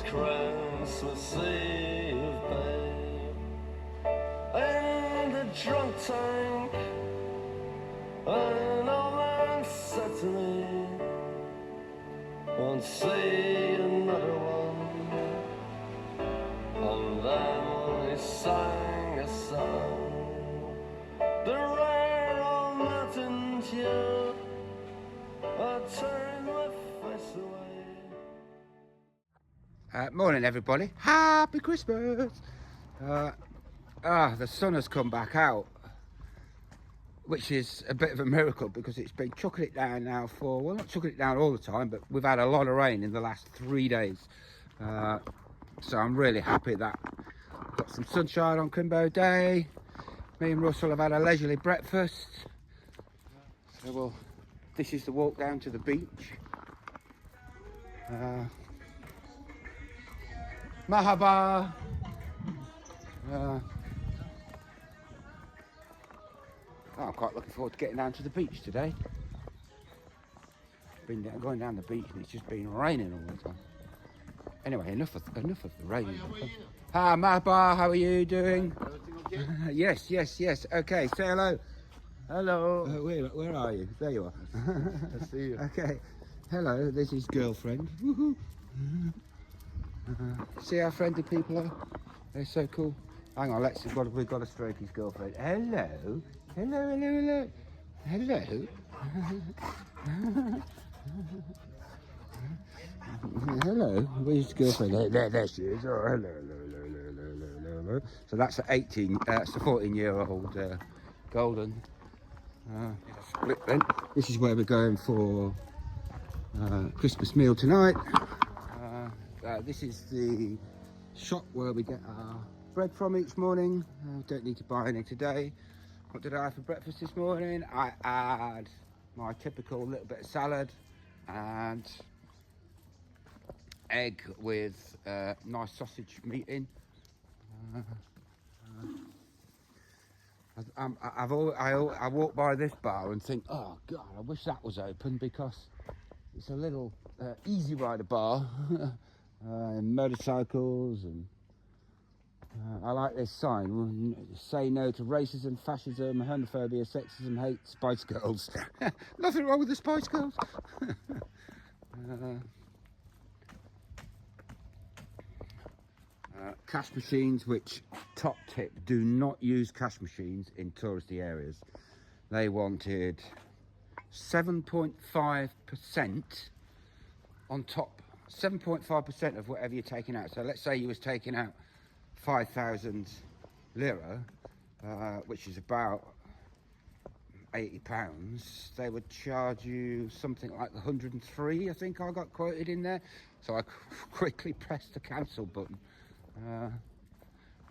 Christmas Eve, babe, in the drunk tank, an old man said to me, won't see another one. And then he sang a song, the rare old mountain tune. I turned my face away. Morning everybody, happy Christmas. The sun has come back out, which is a bit of a miracle because it's been chucking it down now for, well, not chucking it down all the time, but we've had a lot of rain in the last 3 days. So I'm really happy that I've got some sunshine on Crimbo Day. Me and Russell have had a leisurely breakfast. So this is the walk down to the beach. Mahaba. I'm quite looking forward to getting down to the beach today. Going down the beach and it's just been raining all the time. Anyway, enough of the rain. Hi Mahaba, how are you doing? Okay? Yes. Okay, say hello. Hello. Where are you? There you are. I see you. Okay. Hello, this is girlfriend. Woohoo. See how friendly people are? They're so cool. Hang on, we've got to stroke his girlfriend. Hello. Hello. Hello, where's your girlfriend? There she is. Oh, hello. So that's a 14-year-old golden. Split then. This is where we're going for Christmas meal tonight. This is the shop where we get our bread from each morning. Don't need to buy any today. What did I have for breakfast this morning? I had my typical little bit of salad and egg with nice sausage meat in. I walk by this bar and think, oh God, I wish that was open because it's a little easy rider bar. And motorcycles, and I like this sign: say no to racism, fascism, homophobia, sexism, hate, Spice Girls. Nothing wrong with the Spice Girls. Cash machines, which, top tip, do not use cash machines in touristy areas. They wanted 7.5% on top. 7.5% of whatever you're taking out. So let's say you was taking out 5,000 lira, which is about £80. They would charge you something like 103, I think I got quoted in there. So I quickly pressed the cancel button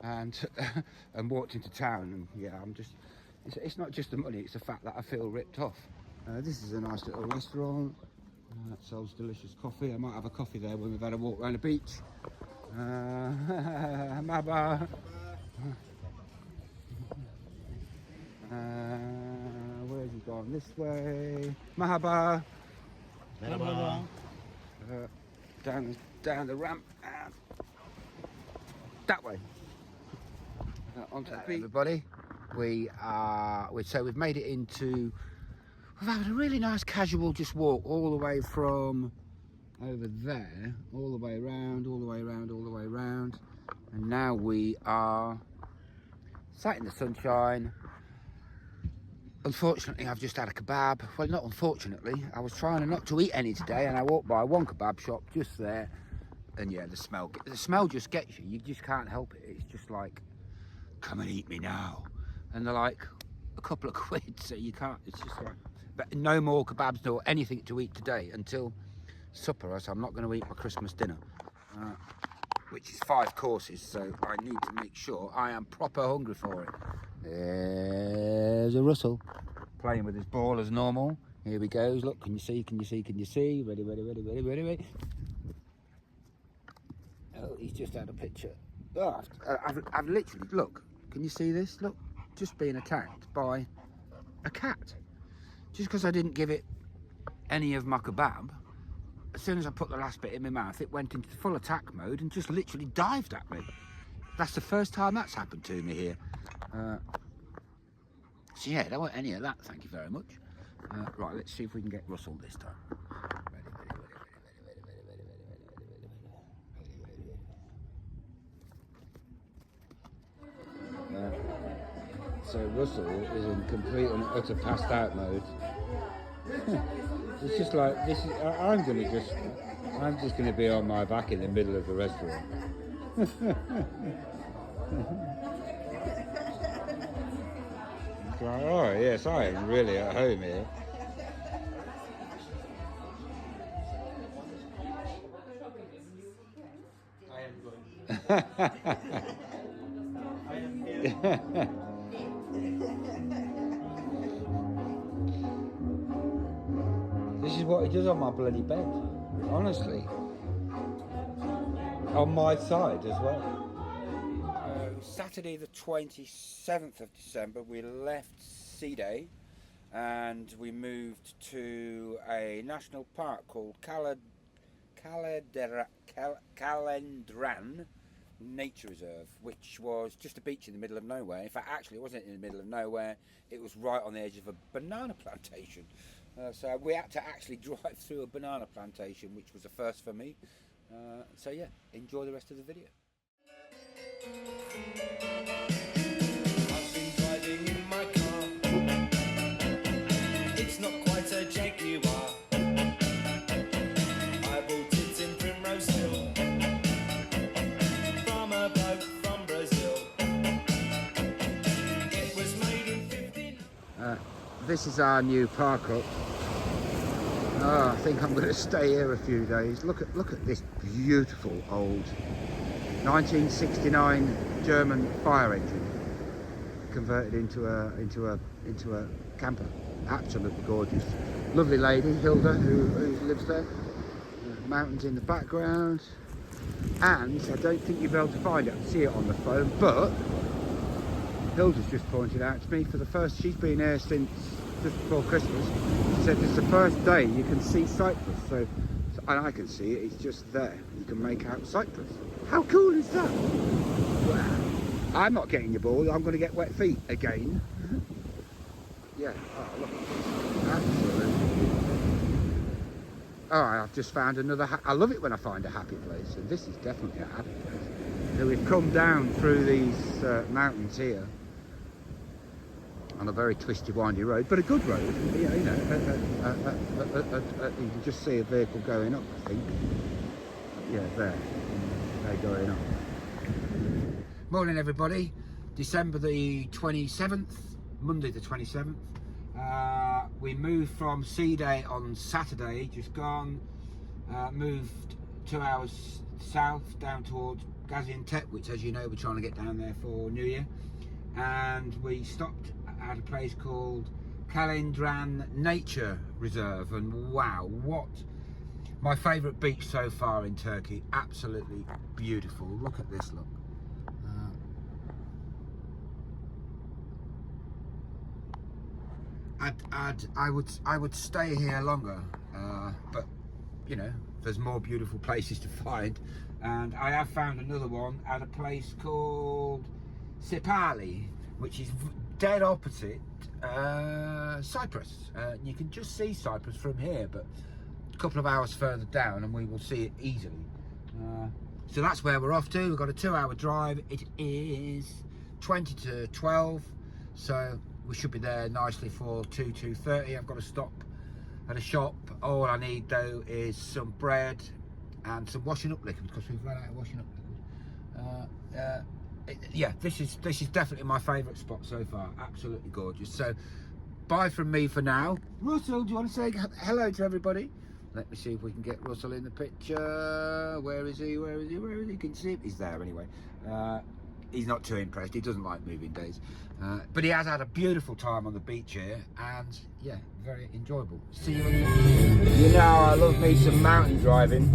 and walked into town. And yeah, it's not just the money, it's the fact that I feel ripped off. This is a nice little restaurant. That sells delicious coffee. I might have a coffee there when we've had a walk around the beach. Maba. Where's he gone? This way. Mahaba. Merhaba. Down the ramp and that way. Onto the beach. Everybody, we've made it into. We've had a really nice casual just walk all the way from over there, all the way around, and now we are sat in the sunshine. Unfortunately, I've just had a kebab. Well, not unfortunately, I was trying not to eat any today, and I walked by one kebab shop just there, and yeah, the smell just gets you. You just can't help it. It's just like, come and eat me now, and they're like a couple of quid, so you can't. It's just like. But no more kebabs nor anything to eat today until supper, as I'm not going to eat my Christmas dinner, which is 5 courses, so I need to make sure I am proper hungry for it. There's a Russell playing with his ball as normal. Here he goes. Look, can you see? Ready. Oh, he's just had a picture. Oh, I've literally, look, can you see this? Look, just being attacked by a cat. Just because I didn't give it any of my kebab, as soon as I put the last bit in my mouth, it went into full attack mode and just literally dived at me. That's the first time that's happened to me here. So yeah, don't want any of that, thank you very much. Right, let's see if we can get Russell this time. So Russell is in complete and utter passed out mode. It's just like this is. I'm just gonna be on my back in the middle of the restaurant. It's like, oh yes, I am really at home here. This is what he does on my bloody bed, honestly. On my side as well. Saturday the 27th of December we left Sea and we moved to a national park called Calendran Nature Reserve, which was just a beach in the middle of nowhere. In fact, actually it wasn't in the middle of nowhere, it was right on the edge of a banana plantation. So we had to actually drive through a banana plantation, which was a first for me. So yeah, enjoy the rest of the video. I've been driving in my car. It's not quite a Jaguar. I bought it in Primrose Hill from a bloke from Brazil. It was made in 59. This is our new park up. Oh, I think I'm going to stay here a few days. Look at this beautiful old 1969 German fire engine converted into a camper. Absolutely gorgeous. Lovely lady Hilda who lives there. Mountains in the background, and I don't think you'll be able to find it. I see it on the phone, but Hilda's just pointed out to me for the first. She's been here since just before Christmas. She said it's the first day you can see Cyprus. So and I can see it. It's just there. You can make out Cyprus. How cool is that? Wow. I'm not getting your ball. I'm going to get wet feet again. Yeah. Oh, look. Absolutely. Oh, I've just found another. I love it when I find a happy place, and this is definitely a happy place. So we've come down through these mountains here on a very twisty, windy road, but a good road. Yeah, you know, you can just see a vehicle going up, I think. Yeah, there. They're going up. Morning, everybody. December the 27th, Monday the 27th. We moved from Sea Day on Saturday, just gone, moved 2 hours south down towards Gaziantep, which, as you know, we're trying to get down there for New Year. And we stopped at a place called Calendran Nature Reserve, and wow, what my favourite beach so far in Turkey. Absolutely beautiful. Look at this, look. I would stay here longer, but you know, there's more beautiful places to find, and I have found another one at a place called Sipali, which is dead opposite Cyprus. You can just see Cyprus from here, but a couple of hours further down and we will see it easily. So that's where we're off to. We've got a 2 hour drive. It is 20 to 12, so we should be there nicely for 2:30. I've got to stop at a shop. All I need though is some bread and some washing up liquid, because we've run out of washing up liquid. Yeah, this is definitely my favourite spot so far. Absolutely gorgeous. So bye from me for now. Russell, do you want to say hello to everybody? Let me see if we can get Russell in the picture. Where is he? Where is he? Where is he? You can see him. He's there anyway. He's not too impressed. He doesn't like moving days, but he has had a beautiful time on the beach here, and yeah, very enjoyable. See you again. You know, I love me some mountain driving,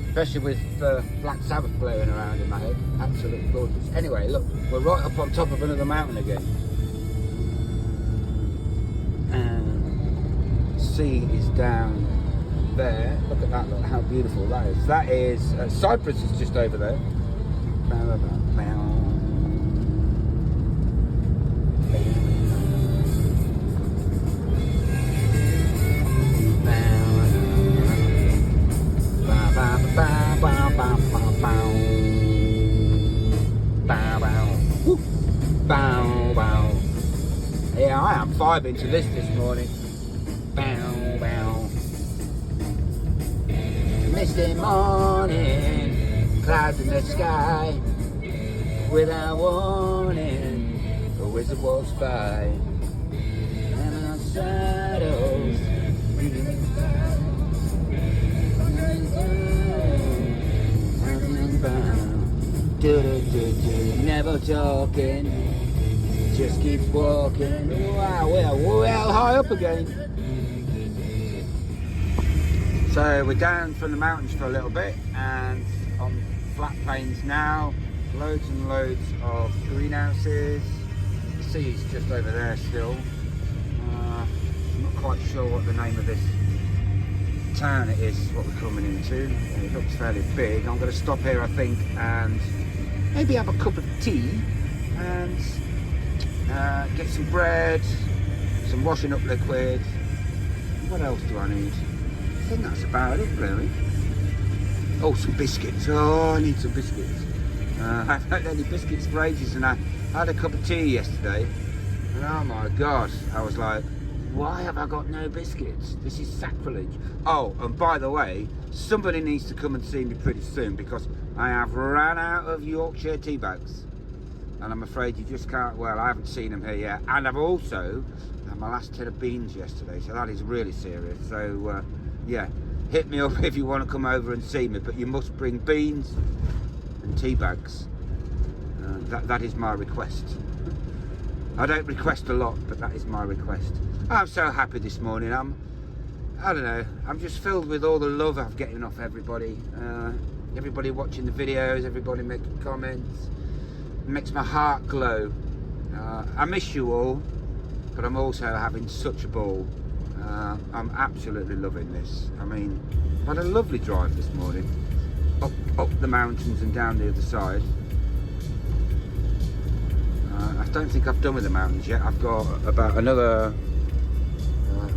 especially with Black Sabbath blaring around in my head. Absolutely gorgeous. Anyway, look, we're right up on top of another mountain again. Sea is down there. Look at that, look how beautiful that is. That is, Cyprus is just over there. Yeah, I am vibing to this morning. Bow, bow. Misty morning, clouds in the sky. Without warning, a wizard walks by. And on shadows, never talking. Just keep walking. Wow, we're well high up again. So we're down from the mountains for a little bit and on flat plains now. Loads and loads of greenhouses. The sea's just over there still. I'm not quite sure what the name of this town it is, what we're coming into. It looks fairly big. I'm going to stop here, I think, and maybe have a cup of tea and get some bread, some washing up liquid. What else do I need? I think that's about it, really. Oh, some biscuits. Oh, I need some biscuits. I haven't had any biscuits for ages, and I had a cup of tea yesterday, and oh my god, I was like, why have I got no biscuits? This is sacrilege. Oh, and by the way, somebody needs to come and see me pretty soon, because I have ran out of Yorkshire tea bags. And I'm afraid you just can't, well, I haven't seen them here yet. And I've also had my last tin of beans yesterday, so that is really serious. So, yeah, hit me up if you want to come over and see me, but you must bring beans and tea bags. That is my request. I don't request a lot, but that is my request. I'm so happy this morning. I don't know, I'm just filled with all the love I'm getting off everybody. Everybody watching the videos, everybody making comments. It makes my heart glow. I miss you all, but I'm also having such a ball. I'm absolutely loving this. I mean, I've had a lovely drive this morning, up the mountains and down the other side. I don't think I've done with the mountains yet. I've got about another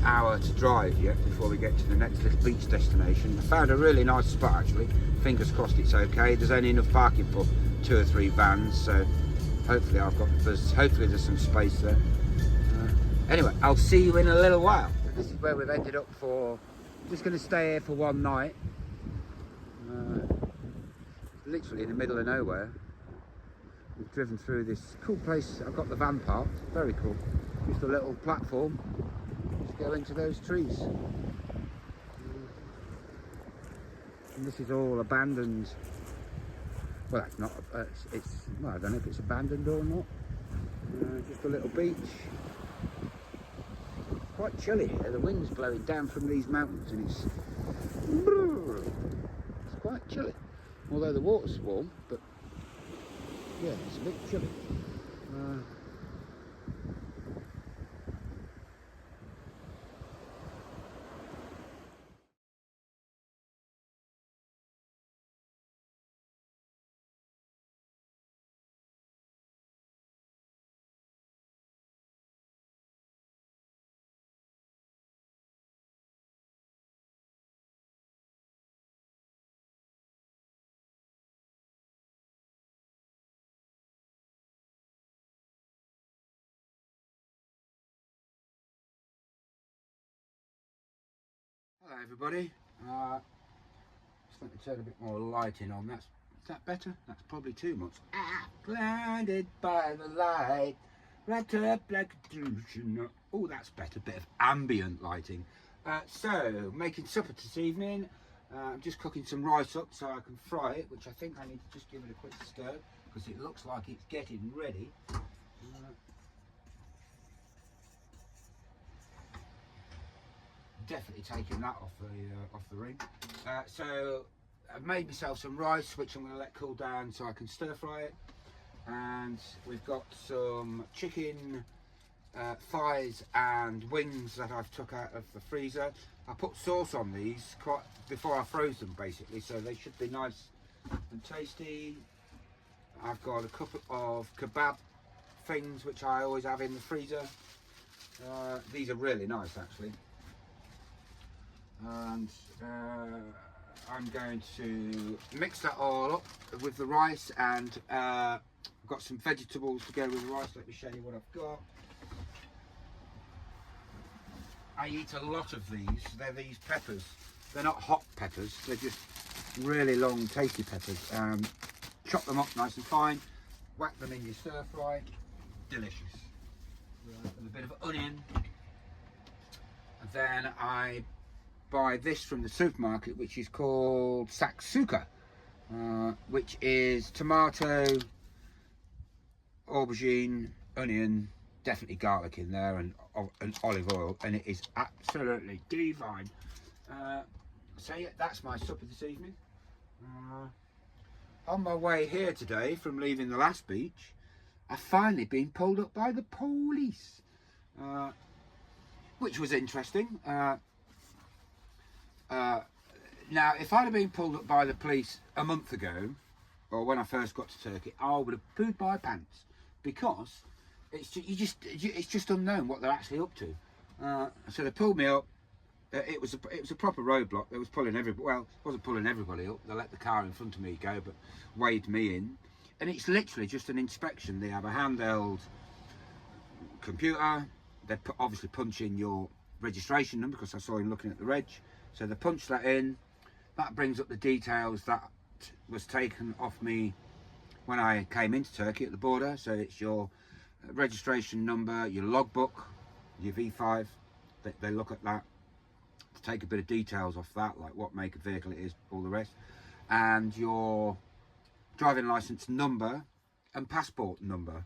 hour to drive yet before we get to the next little beach destination. I found a really nice spot actually. Fingers crossed it's okay. There's only enough parking for 2 or 3 vans, so hopefully hopefully there's some space there. Anyway, I'll see you in a little while. This is where we've ended up for. Just going to stay here for one night. Literally in the middle of nowhere. We've driven through this cool place. I've got the van parked. Very cool. Just a little platform. Just go into those trees. And this is all abandoned. Well, it's not. Well, I don't know if it's abandoned or not. Just a little beach. Quite chilly here. The wind's blowing down from these mountains, and it's quite chilly. Although the water's warm, but yeah, it's a bit chilly. Hello everybody. Just let me turn a bit more lighting on. Is that better? That's probably too much. Blinded by the light, right up like a delusion. Oh, that's better. Bit of ambient lighting. So, making supper this evening. I'm just cooking some rice up so I can fry it, which I think I need to just give it a quick stir because it looks like it's getting ready. Definitely taking that off the ring. So I've made myself some rice, which I'm going to let cool down so I can stir fry it. And we've got some chicken thighs and wings that I've took out of the freezer. I put sauce on these quite before I froze them, basically, so they should be nice and tasty. I've got a couple of kebab things which I always have in the freezer. These are really nice, actually. And I'm going to mix that all up with the rice, and I've got some vegetables to go with the rice. Let me show you what I've got. I eat a lot of these. They're these peppers. They're not hot peppers, they're just really long tasty peppers. Chop them up nice and fine, whack them in your stir fry, delicious. With a bit of onion. And then I buy this from the supermarket, which is called Saksuka, which is tomato, aubergine, onion, definitely garlic in there, and olive oil, and it is absolutely divine. So yeah, that's my supper this evening. On my way here today from leaving the last beach, I've finally been pulled up by the police, which was interesting. Now, if I'd have been pulled up by the police a month ago, or when I first got to Turkey, I would have pooed my pants, because it's just unknown what they're actually up to. So they pulled me up. It was a proper roadblock. They was pulling everybody. Well, it wasn't pulling everybody up. They let the car in front of me go, but waved me in. And it's literally just an inspection. They have a handheld computer. They obviously punch in your registration number, because I saw him looking at the reg. So they punch that in. That brings up the details that was taken off me when I came into Turkey at the border. So it's your registration number, your logbook, your V5. They look at that to take a bit of details off that, like what make of vehicle it is, all the rest, and your driving license number and passport number.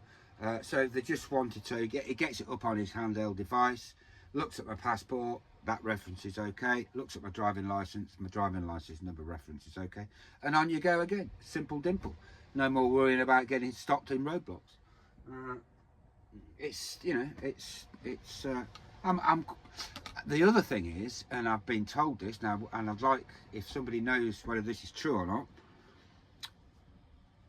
So they just wanted to he gets it up on his handheld device, looks at my passport, that reference is okay, looks at my driving license number reference is okay, and on you go again. Simple dimple. No more worrying about getting stopped in roadblocks. I'm the other thing is, and I've been told this now, and I'd like, if somebody knows whether this is true or not,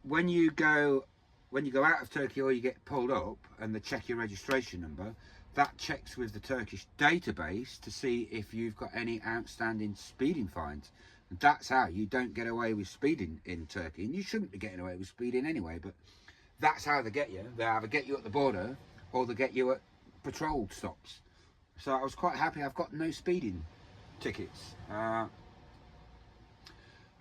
when you go out of Turkey or you get pulled up and they check your registration number, that checks with the Turkish database to see if you've got any outstanding speeding fines. And that's how you don't get away with speeding in Turkey, and you shouldn't be getting away with speeding anyway, but that's how they get you. They either get you at the border or they get you at patrol stops. So I was quite happy I've got no speeding tickets,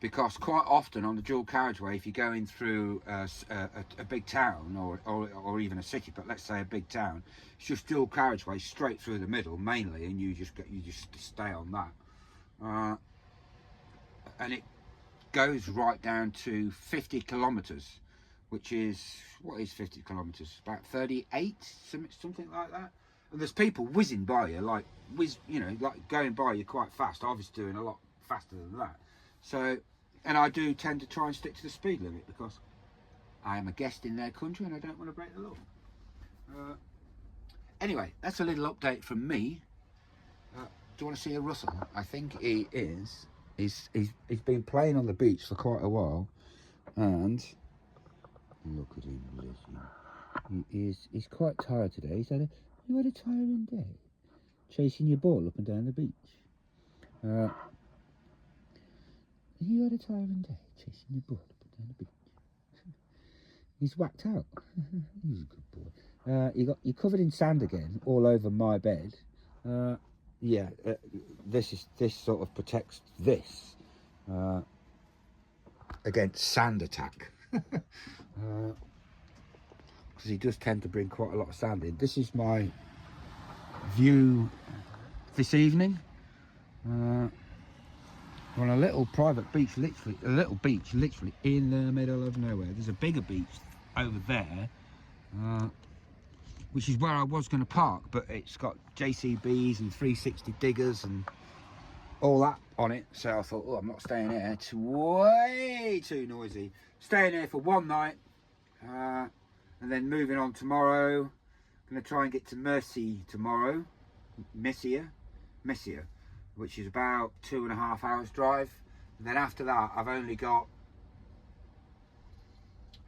because quite often on the dual carriageway, if you're going through a big town or even a city, but let's say a big town, it's just dual carriageway straight through the middle mainly, and you just stay on that, and it goes right down to 50 kilometers, which is, what is 50 kilometers? About 38, something like that. And there's people whizzing by you, like going by you quite fast. I was doing a lot faster than that. So, and I do tend to try and stick to the speed limit, because I am a guest in their country and I don't want to break the law. Anyway, that's a little update from me. Do you want to see a Russell? I think he is. He's been playing on the beach for quite a while, and look at him, listen. He's quite tired today. You had a tiring day, chasing your ball up and down the beach. You had a tiring day, chasing your ball up and down the beach. He's whacked out. He's a good boy. You're covered in sand again, all over my bed. This sort of protects this against sand attack. Because he does tend to bring quite a lot of sand in. This is my view this evening. We're on a little private beach, literally in the middle of nowhere. There's a bigger beach over there, which is where I was going to park, but it's got JCBs and 360 diggers and all that on it. So I thought, I'm not staying here. It's way too noisy. Staying here for one night. And then moving on tomorrow, Going to try and get to Mercia tomorrow, Messia, which is about 2.5 hours drive. And then after that, I've only got,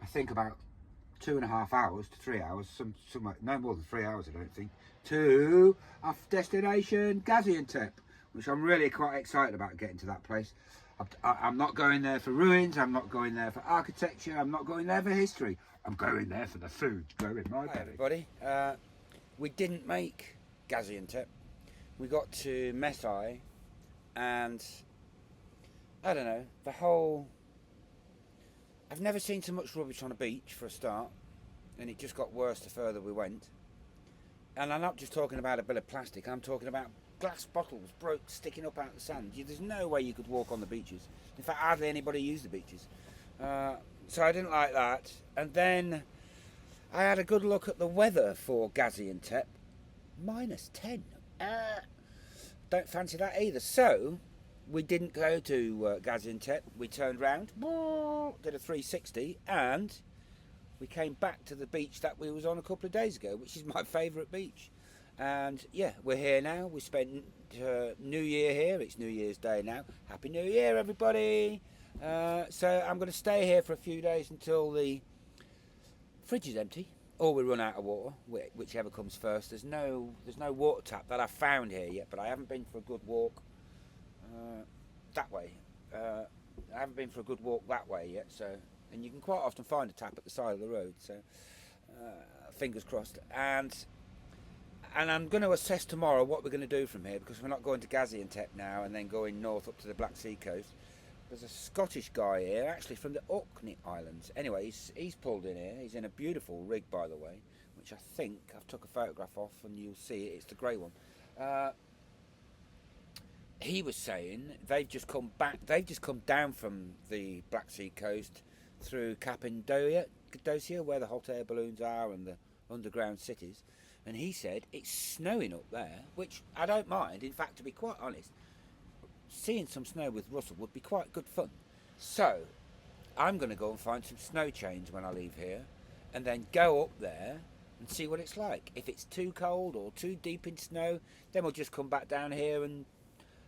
I think, about 2.5 hours to 3 hours, somewhere, no more than 3 hours, I don't think, to our destination, Gaziantep, which I'm really quite excited about getting to that place. I'm not going there for ruins, I'm not going there for architecture, I'm not going there for history. I'm going there for the food. Go in my belly. Hi everybody. We didn't make Gaziantep. We got to Mesai, and I don't know, the whole... I've never seen so much rubbish on a beach for a start, and it just got worse the further we went. And I'm not just talking about a bit of plastic, I'm talking about glass bottles sticking up out of the sand. There's no way you could walk on the beaches. In fact, hardly anybody used the beaches. So I didn't like that. And then I had a good look at the weather for Gaziantep. -10. Don't fancy that either. So we didn't go to Gaziantep. We turned round, did a 360, and we came back to the beach that we was on a couple of days ago, which is my favourite beach. And yeah, we're here now. We spent New Year here. It's New Year's Day now. Happy New Year, everybody. So I'm going to stay here for a few days until the fridge is empty, or we run out of water, whichever comes first. There's no water tap that I've found here yet, but I haven't been for a good walk that way. I haven't been for a good walk that way yet. So, and you can quite often find a tap at the side of the road. So fingers crossed. And I'm going to assess tomorrow what we're going to do from here, because we're not going to Gaziantep now and then going north up to the Black Sea coast. There's a Scottish guy here, actually from the Orkney Islands. Anyway, he's pulled in here. He's in a beautiful rig, by the way, which I think I've took a photograph of, and you'll see it. It's the grey one. He was saying they've just come back. They've just come down from the Black Sea coast through Cappadocia, where the hot air balloons are and the underground cities. And he said it's snowing up there, which I don't mind. In fact, to be quite honest, seeing some snow with Russell would be quite good fun. So I'm going to go and find some snow chains when I leave here, and then go up there and see what it's like. If it's too cold or too deep in snow, then we'll just come back down here and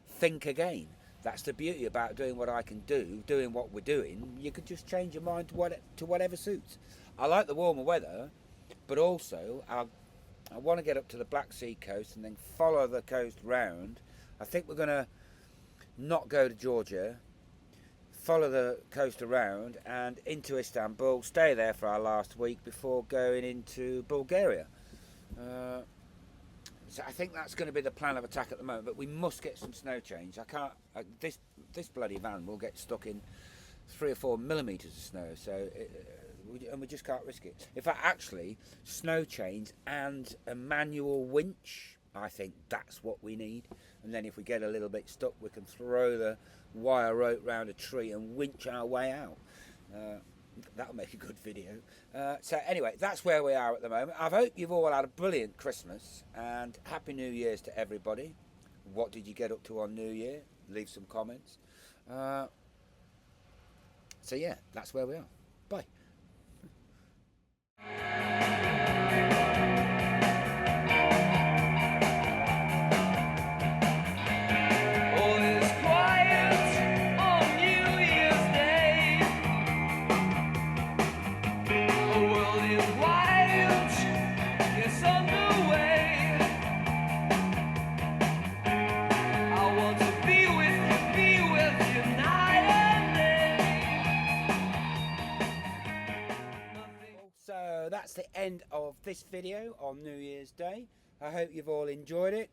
think again. That's the beauty about doing what I can do, doing what we're doing. You could just change your mind to whatever suits. I like the warmer weather, but also I want to get up to the Black Sea coast and then follow the coast round. I think we're going to not go to Georgia, follow the coast around and into Istanbul, stay there for our last week before going into Bulgaria. So I think that's going to be the plan of attack at the moment, but we must get some snow change. I can't, this bloody van will get stuck in 3 or 4 millimetres of snow, so and we just can't risk it. In fact, actually, snow chains and a manual winch, I think that's what we need. And then if we get a little bit stuck, we can throw the wire rope round a tree and winch our way out. That'll make a good video. So anyway, that's where we are at the moment. I hope you've all had a brilliant Christmas and Happy New Year's to everybody. What did you get up to on New Year? Leave some comments. So yeah, that's where we are. Bye. All is quiet on New Year's Day. The world is wild, it's underway. I want to be with you night and day. So that's the end of this video on New Year's Day. I hope you've all enjoyed it.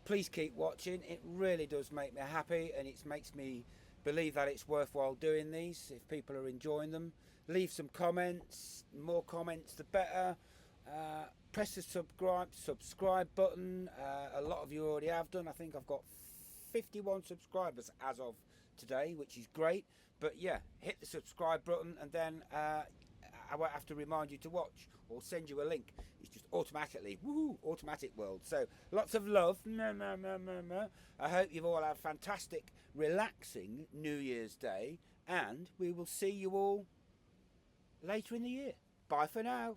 Please keep watching. It really does make me happy, and it makes me believe that it's worthwhile doing these. If people are enjoying them, leave some comments. More comments the better. Press the subscribe button. A lot of you already have done. I think I've got 51 subscribers as of today, which is great. But yeah, hit the subscribe button, and then I won't have to remind you to watch or send you a link. It's just automatically, woohoo, automatic world. So lots of love. I hope you've all had a fantastic, relaxing New Year's Day, and we will see you all later in the year. Bye for now.